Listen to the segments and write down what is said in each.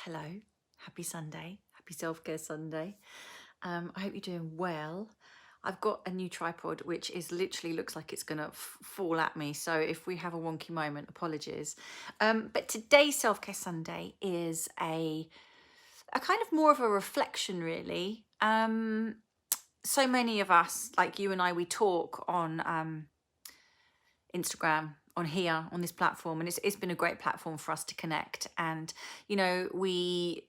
Hello, happy Sunday, happy self-care Sunday. I hope you're doing well. I've got a new tripod which is literally looks like it's gonna fall at me, so if we have a wonky moment, apologies. But today's self-care Sunday is a kind of more of a reflection, really. So many of us, like you and I, we talk on Instagram, on here, on this platform, and it's been a great platform for us to connect. And we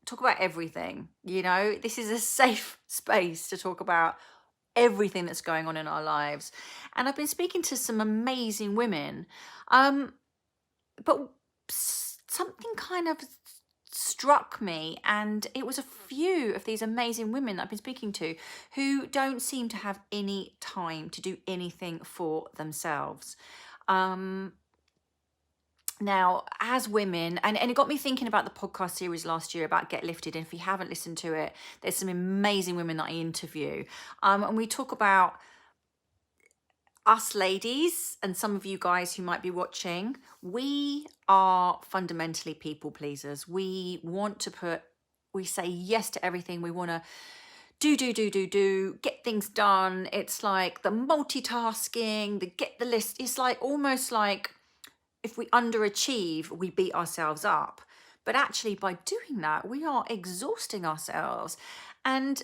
talk about everything. This is a safe space to talk about everything that's going on in our lives. And I've been speaking to some amazing women, but something kind of struck me, and it was a few of these amazing women that I've been speaking to who don't seem to have any time to do anything for themselves. Now, as women, and it got me thinking about the podcast series last year about Get Lifted. And if you haven't listened to it, there's some amazing women that I interview. And we talk about us ladies, and some of you guys who might be watching. We are fundamentally people pleasers. We say yes to everything. We want to do, get things done. It's like the multitasking, the get the list. It's like almost like, if we underachieve, we beat ourselves up. But actually, by doing that, we are exhausting ourselves. And,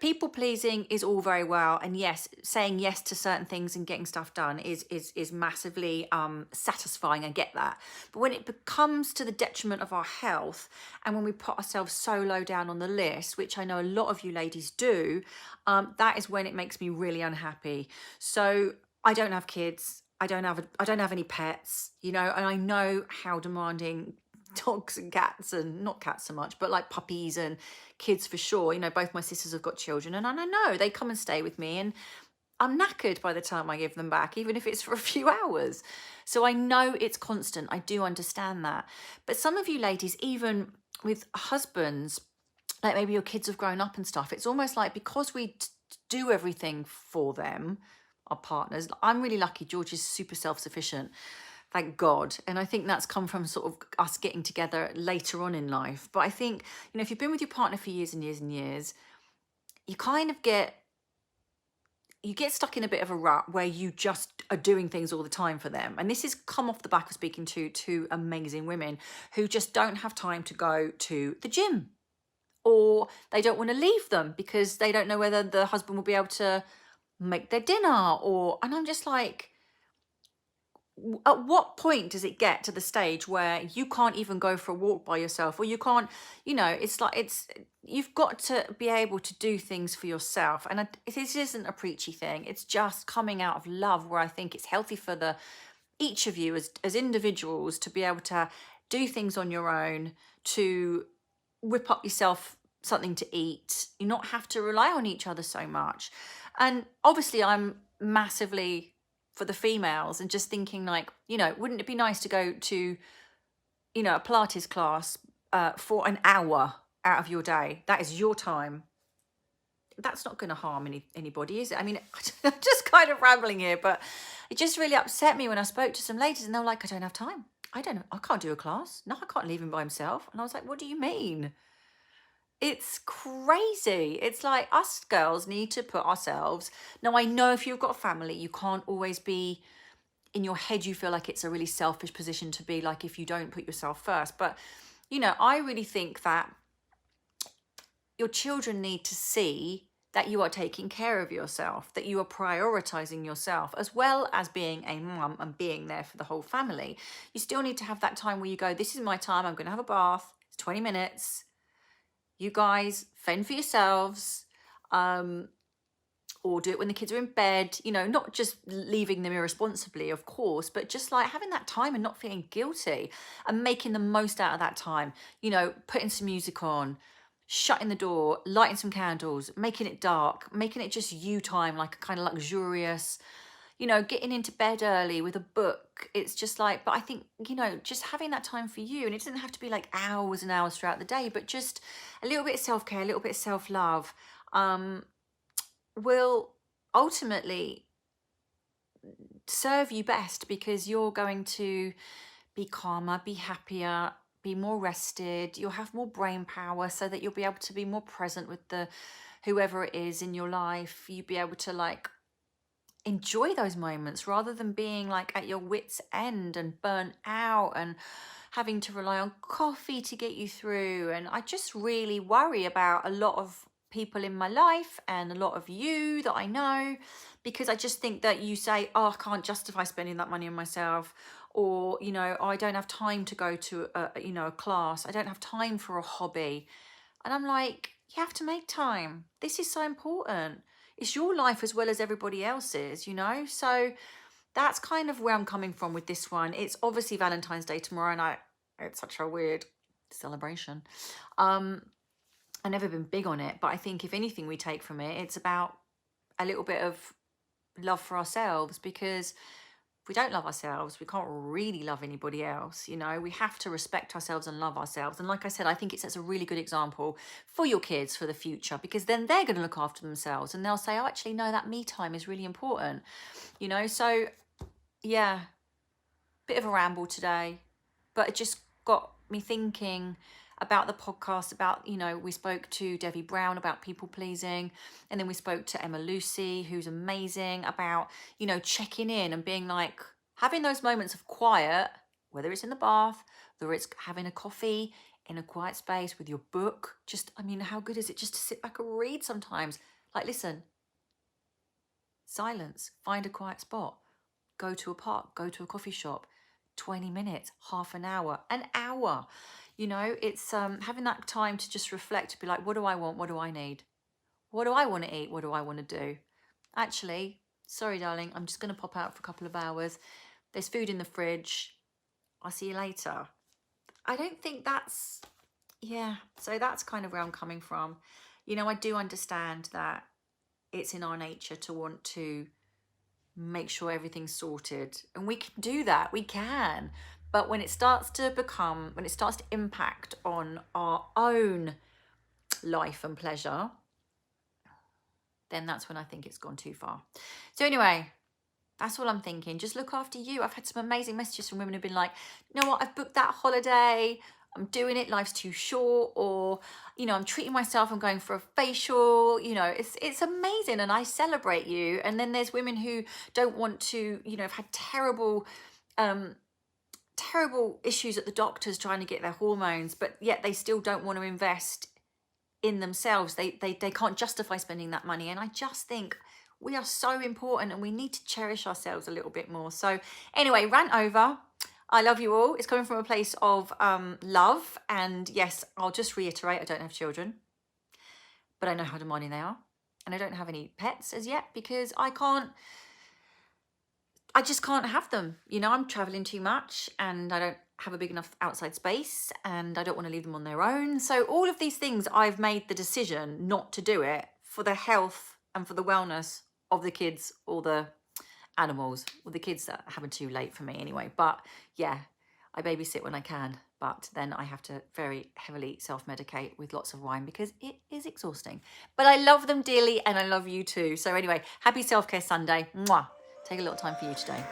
people pleasing is all very well. And yes, saying yes to certain things and getting stuff done is massively satisfying. I get that. But when it becomes to the detriment of our health, and when we put ourselves so low down on the list, which I know a lot of you ladies do, that is when it makes me really unhappy. So I don't have kids. I don't have any pets, and I know how demanding dogs and cats, and not cats so much, but like puppies and kids for sure. Both my sisters have got children, and I know they come and stay with me, and I'm knackered by the time I give them back, even if it's for a few hours. So I know it's constant. I do understand that. But some of you ladies, even with husbands, like maybe your kids have grown up and stuff, it's almost like because we do everything for them, our partners. I'm really lucky. George is super self-sufficient, thank God. And I think that's come from sort of us getting together later on in life. But I think, if you've been with your partner for years and years and years, you kind of get stuck in a bit of a rut where you just are doing things all the time for them. And this has come off the back of speaking to two amazing women who just don't have time to go to the gym, or they don't want to leave them because they don't know whether the husband will be able to make their dinner. And I'm just like, at what point does it get to the stage where you can't even go for a walk by yourself, or you can't, it's like, you've got to be able to do things for yourself. And this isn't a preachy thing. It's just coming out of love, where I think it's healthy for each of you as individuals to be able to do things on your own, to whip up yourself something to eat, you not have to rely on each other so much. And obviously I'm massively for the females, and just thinking like, wouldn't it be nice to go to, a Pilates class for an hour out of your day? That is your time. That's not going to harm anybody, is it? I mean, I'm just kind of rambling here, but it just really upset me when I spoke to some ladies and they were like, I don't have time. I can't do a class. No, I can't leave him by himself. And I was like, what do you mean? It's crazy. It's like us girls need to put ourselves. Now, I know if you've got a family, you can't always be in your head. You feel like it's a really selfish position to be like if you don't put yourself first. But, I really think that your children need to see that you are taking care of yourself, that you are prioritizing yourself, as well as being a mum and being there for the whole family. You still need to have that time where you go, this is my time. I'm going to have a bath. It's 20 minutes. You guys fend for yourselves, or do it when the kids are in bed, not just leaving them irresponsibly, of course, but just like having that time and not feeling guilty and making the most out of that time, putting some music on, shutting the door, lighting some candles, making it dark, making it just you time, like a kind of luxurious, getting into bed early with a book. It's just like, but I think, just having that time for you, and it doesn't have to be like hours and hours throughout the day, but just a little bit of self-care, a little bit of self-love, will ultimately serve you best, because you're going to be calmer, be happier, be more rested, you'll have more brain power so that you'll be able to be more present with the whoever it is in your life. You'll be able to like enjoy those moments rather than being like at your wits end and burnt out and having to rely on coffee to get you through. And I just really worry about a lot of people in my life and a lot of you that I know, because I just think that you say, oh, I can't justify spending that money on myself, or oh, I don't have time to go to a class, I don't have time for a hobby. And I'm like, you have to make time. This is so important. It's your life as well as everybody else's, so that's kind of where I'm coming from with this one. It's obviously Valentine's Day tomorrow, and it's such a weird celebration. I've never been big on it, but I think if anything we take from it, it's about a little bit of love for ourselves, because if we don't love ourselves, we can't really love anybody else. We have to respect ourselves and love ourselves. And like I said, I think it sets a really good example for your kids for the future, because then they're going to look after themselves and they'll say, oh, actually, no, that me time is really important. So yeah, bit of a ramble today, but it just got me thinking about the podcast, about, we spoke to Debbie Brown about people pleasing, and then we spoke to Emma Lucy, who's amazing, about, checking in and being like, having those moments of quiet, whether it's in the bath, whether it's having a coffee in a quiet space with your book. How good is it just to sit back and read sometimes? Like, listen, silence, find a quiet spot, go to a park, go to a coffee shop, 20 minutes, half an hour, an hour. It's having that time to just reflect, be like, what do I want? What do I need? What do I want to eat? What do I want to do? Actually, sorry, darling, I'm just going to pop out for a couple of hours. There's food in the fridge. I'll see you later. I don't think that's, so that's kind of where I'm coming from. I do understand that it's in our nature to want to make sure everything's sorted, and we can do that, we can. But when it starts to impact on our own life and pleasure, then that's when I think it's gone too far. So anyway, that's all I'm thinking. Just look after you. I've had some amazing messages from women who've been like, you know what, I've booked that holiday, I'm doing it, life's too short, or, I'm treating myself, I'm going for a facial, it's amazing, and I celebrate you. And then there's women who don't want to, have had terrible issues at the doctors trying to get their hormones, but yet they still don't want to invest in themselves. They can't justify spending that money. And I just think we are so important, and we need to cherish ourselves a little bit more. So anyway, rant over. I love you all. It's coming from a place of love. And yes, I'll just reiterate, I don't have children, but I know how demanding they are. And I don't have any pets as yet, because I just can't have them. I'm traveling too much, and I don't have a big enough outside space, and I don't want to leave them on their own. So all of these things, I've made the decision not to do it for the health and for the wellness of the kids, or the animals, or the kids that are having too late for me anyway. But yeah, I babysit when I can, but then I have to very heavily self-medicate with lots of wine, because it is exhausting. But I love them dearly, and I love you too. So anyway, happy Self-Care Sunday. Mwah. Take a little time for you today.